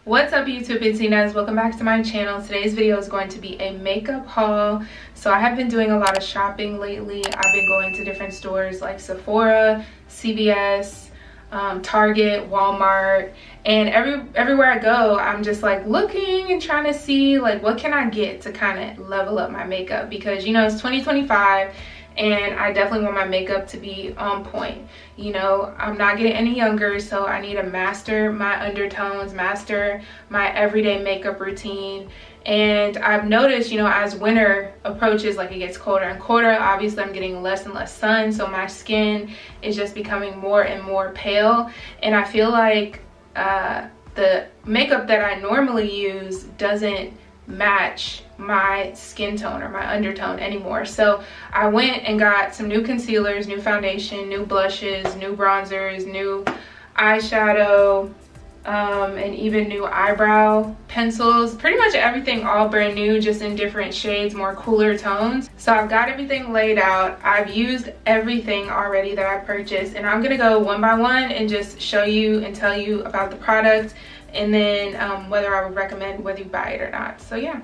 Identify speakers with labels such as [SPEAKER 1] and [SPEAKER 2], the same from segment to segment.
[SPEAKER 1] What's up YouTube, it's Inez. Welcome back to my channel. Today's video is going to be a makeup haul. So I have been doing a lot of shopping lately. I've been going to different stores like Sephora, CVS, Target, Walmart, and everywhere I go I'm just like looking and trying to see like what can I get to kind of level up my makeup, because you know it's 2025 and I definitely want my makeup to be on point. You know, I'm not getting any younger, so I need to master my undertones, master my everyday makeup routine. And I've noticed, you know, as winter approaches, like it gets colder and colder, obviously I'm getting less and less sun, so my skin is just becoming more and more pale. And I feel like the makeup that I normally use doesn't match my skin tone or my undertone anymore. So I went and got some new concealers, new foundation, new blushes, new bronzers, new eyeshadow, and even new eyebrow pencils. Pretty much everything all brand new, just in different shades, more cooler tones. So I've got everything laid out. I've used everything already that I purchased, and I'm gonna go one by one and just show you and tell you about the product, and then whether I would recommend whether you buy it or not. So yeah,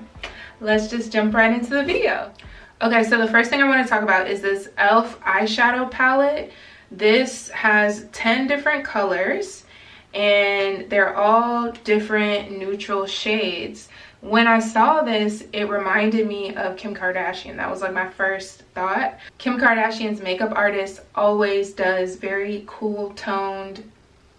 [SPEAKER 1] let's just jump right into the video. Okay, so the first thing I want to talk about is this e.l.f. eyeshadow palette. This has 10 different colors and they're all different neutral shades. When I saw this, it reminded me of Kim Kardashian. That was like my first thought. Kim Kardashian's makeup artist always does very cool toned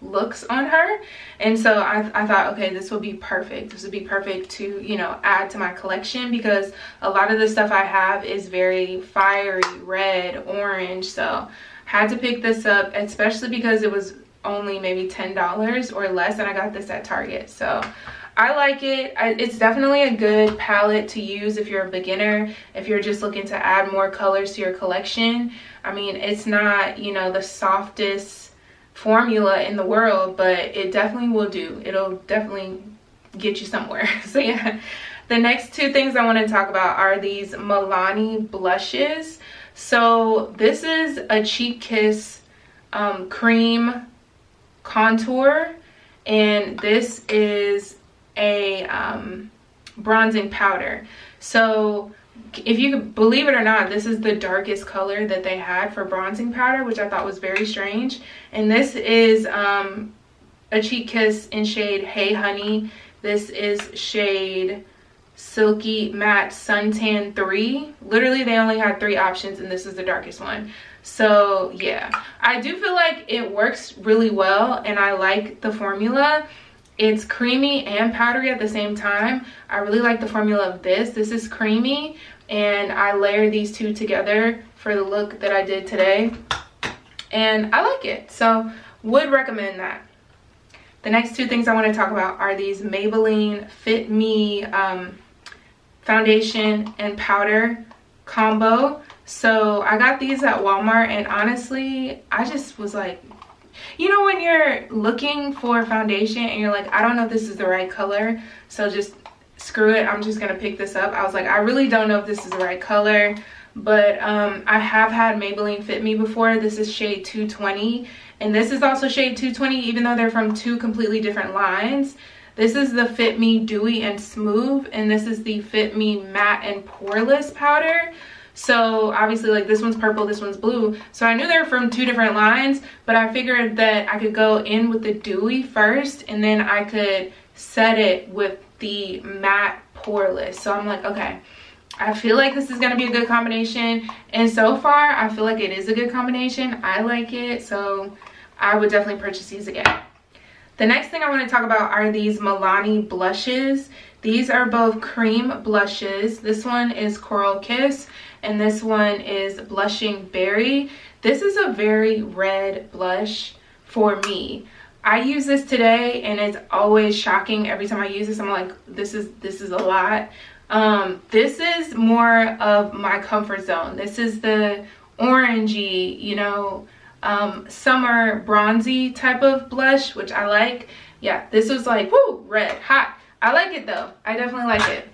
[SPEAKER 1] looks on her, and so I thought, okay, this would be perfect. This would be perfect to, you know, add to my collection, because a lot of the stuff I have is very fiery red, orange. So had to pick this up, especially because it was only maybe $10 or less, and I got this at Target. So I like it. It's definitely a good palette to use if you're a beginner, if you're just looking to add more colors to your collection. I mean, it's not, you know, the softest formula in the world, but it definitely will do. It'll definitely get you somewhere. So yeah, the next two things I want to talk about are these Milani blushes. So this is a Cheek Kiss cream contour, and this is a bronzing powder. So if you could believe it or not, this is the darkest color that they had for bronzing powder, which I thought was very strange. And this is a Cheek Kiss in shade Hey Honey. This is shade Silky Matte Suntan 3. Literally they only had 3 options and this is the darkest one. So yeah, I do feel like it works really well and I like the formula. It's creamy and powdery at the same time. I really like the formula of this. This is creamy, and I layer these two together for the look that I did today, and I like it. So would recommend that. The next two things I want to talk about are these Maybeline FIT ME foundation and powder combo. So I got these at Walmart, and honestly, I just was like, you know, when you're looking for foundation and you're like, I don't know if this is the right color, so just screw it, I'm just gonna pick this up. I was like, I really don't know if this is the right color, but I have had Maybelline Fit Me before. This is shade 220, and this is also shade 220, even though they're from two completely different lines. This is the Fit Me Dewy and Smooth, and this is the Fit Me Matte and Poreless powder. So obviously, like, this one's purple, this one's blue. So I knew they were from two different lines, but I figured that I could go in with the dewy first and then I could set it with the matte poreless. So I'm like, okay, I feel like this is gonna be a good combination. And so far, I feel like it is a good combination. I like it, so I would definitely purchase these again. The next thing I want to talk about are these Milani blushes. These are both cream blushes. This one is Coral Kiss, and this one is Blushing Berry. This is a very red blush for me. I use this today, and it's always shocking every time I use this. I'm like, this is a lot. This is more of my comfort zone. This is the orangey, you know, summer bronzy type of blush, which I like. Yeah, this was like, woo, red, hot. I like it though. I definitely like it.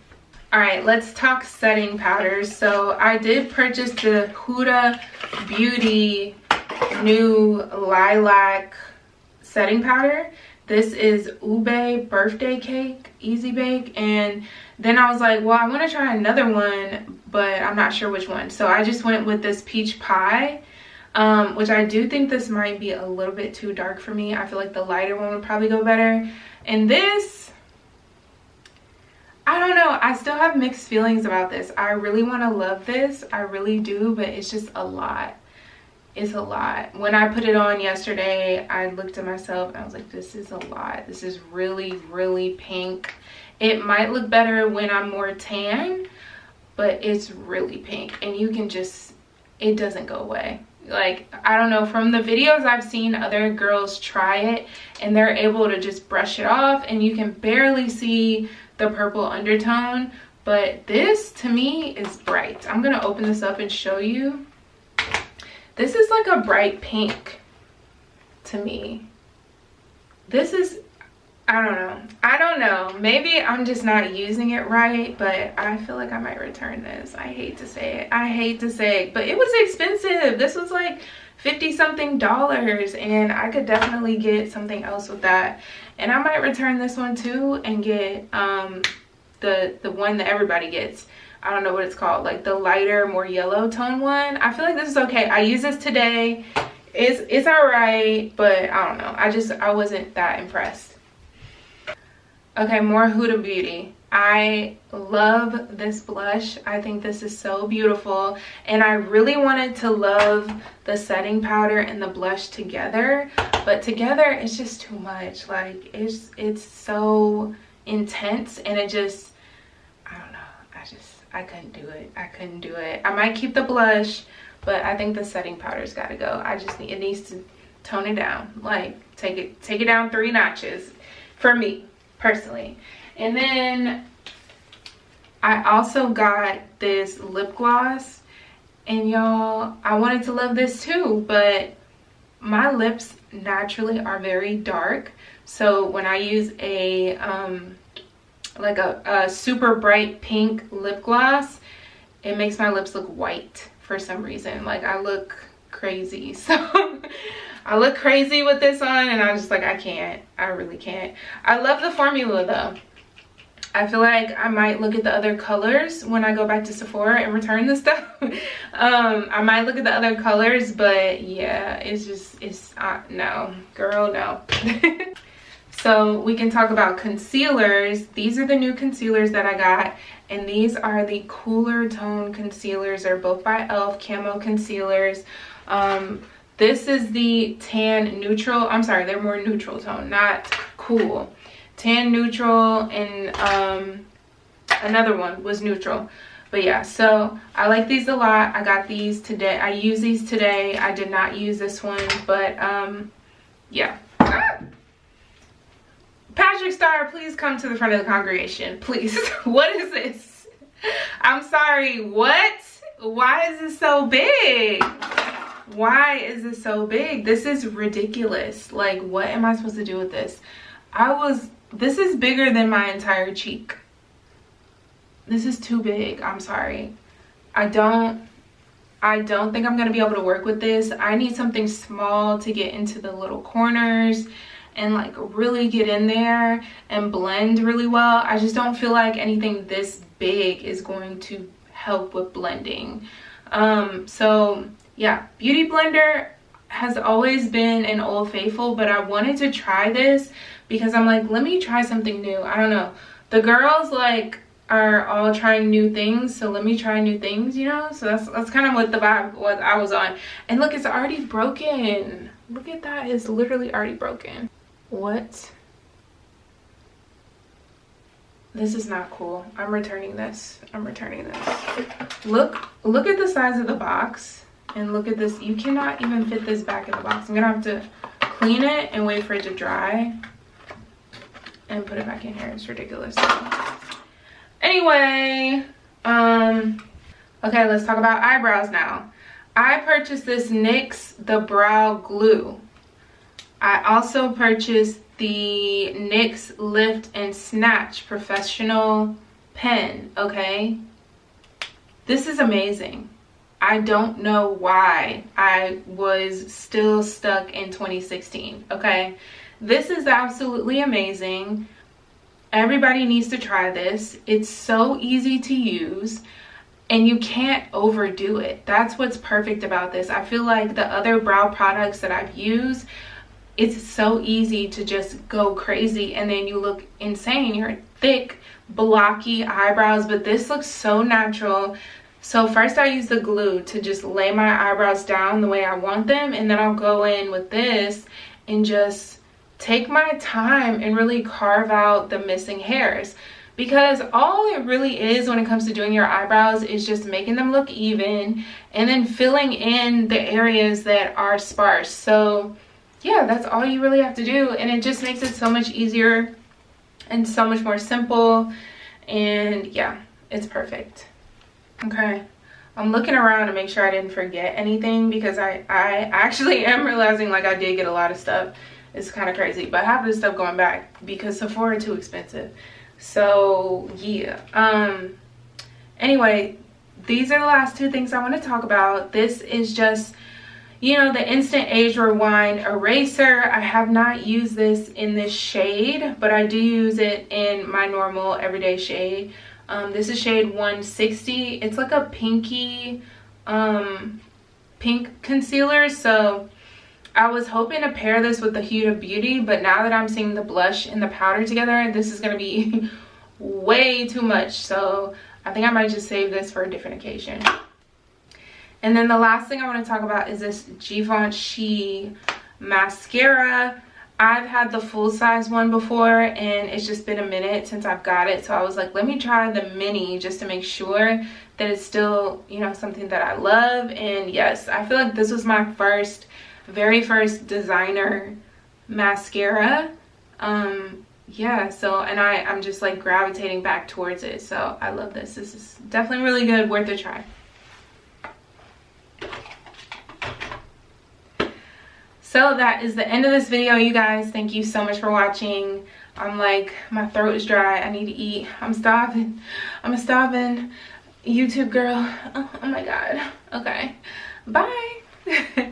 [SPEAKER 1] All right, let's talk setting powders. So I did purchase the Huda Beauty new lilac setting powder. This is Ube Birthday Cake, Easy Bake. And then I was like, well, I want to try another one, but I'm not sure which one. So I just went with this Peach Pie, which I do think this might be a little bit too dark for me. I feel like the lighter one would probably go better. And this, I don't know, I still have mixed feelings about this. I really want to love this, I really do, but it's just a lot. It's a lot. When I put it on yesterday, I looked at myself and I was like, this is a lot. This is really, really pink. It might look better when I'm more tan, but it's really pink, and you can just, it doesn't go away. Like, I don't know, from the videos I've seen other girls try it and they're able to just brush it off and you can barely see the purple undertone, but this to me is bright. I'm gonna open this up and show you. This is like a bright pink to me. This is, I don't know, maybe I'm just not using it right, but I feel like I might return this. I hate to say it, but it was expensive. This was like 50 something dollars, and I could definitely get something else with that. And I might return this one too and get the one that everybody gets. I don't know what it's called, like the lighter, more yellow tone one. I feel like this is okay. I used this today. It's all right, but I don't know, I wasn't that impressed. Okay, more Huda Beauty. I love this blush. I think this is so beautiful, and I really wanted to love the setting powder and the blush together, but together it's just too much. Like, it's so intense, and it just, I don't know, I couldn't do it. I might keep the blush, but I think the setting powder's got to go. It needs to tone it down, like take it down 3 notches for me personally. And then I also got this lip gloss, and y'all, I wanted to love this too, but my lips naturally are very dark, so when I use a like a super bright pink lip gloss, it makes my lips look white for some reason. Like, I look crazy. So I look crazy with this on, and I'm just like, I really can't. I love the formula though. I feel like I might look at the other colors when I go back to Sephora and return this stuff. I might look at the other colors, but yeah, it's no, girl, no. So we can talk about concealers. These are the new concealers that I got, and these are the cooler tone concealers. They're both by e.l.f. Camo Concealers. This is the tan neutral. I'm sorry, they're more neutral tone, not cool. Tan neutral, and another one was neutral. But yeah, so I like these a lot. I got these today. I use these today. I did not use this one, but yeah. Patrick Star, please come to the front of the congregation, please. What is this? I'm sorry, what? Why is this so big? Why is this so big? This is ridiculous. Like, what am I supposed to do with this? This is bigger than my entire cheek. This is too big. I'm sorry. I don't think I'm gonna be able to work with this. I need something small to get into the little corners and like really get in there and blend really well. I just don't feel like anything this big is going to help with blending. So yeah, Beauty Blender has always been an old faithful, but I wanted to try this because I'm like, let me try something new. I don't know, the girls like are all trying new things, so let me try new things, you know. So that's kind of what the vibe what I was on. And look, it's already broken. Look at that, it's literally already broken. What? This is not cool. I'm returning this. Look at the size of the box, and look at this. You cannot even fit this back in the box. I'm gonna have to clean it and wait for it to dry and put it back in here. It's ridiculous. Anyway, okay, let's talk about eyebrows now. I purchased this NYX the brow glue. I also purchased the NYX Lift and Snatch professional pen, okay? This is amazing. I don't know why I was still stuck in 2016, okay? This is absolutely amazing. Everybody needs to try this. It's so easy to use and you can't overdo it. That's what's perfect about this. I feel like the other brow products that I've used, it's so easy to just go crazy and then you look insane. You're thick, blocky eyebrows, but this looks so natural. So first I use the glue to just lay my eyebrows down the way I want them, and then I'll go in with this and just take my time and really carve out the missing hairs, because all it really is when it comes to doing your eyebrows is just making them look even and then filling in the areas that are sparse. So yeah, that's all you really have to do, and it just makes it so much easier and so much more simple. And yeah, it's perfect. Okay, I'm looking around to make sure I didn't forget anything, because I actually am realizing like I did get a lot of stuff. It's kind of crazy, but half of this stuff going back because Sephora too expensive. So yeah, anyway, these are the last two things I want to talk about. This is just, you know, the Instant Age Rewind Eraser. I have not used this in this shade, but I do use it in my normal everyday shade. This is shade 160. It's like a pinky pink concealer. So I was hoping to pair this with the Huda Beauty, but now that I'm seeing the blush and the powder together, this is going to be way too much. So I think I might just save this for a different occasion. And then the last thing I want to talk about is this Givenchy mascara. I've had the full size one before and it's just been a minute since I've got it. So I was like, let me try the mini just to make sure that it's still, you know, something that I love. And yes, I feel like this was my very first designer mascara. Yeah, so, and I'm just like gravitating back towards it. So I love this. This is definitely really good, worth a try. So that is the end of this video, you guys. Thank you so much for watching. I'm like, my throat is dry. I need to eat. I'm starving. I'm a starving YouTube girl. Oh my God. Okay. Bye.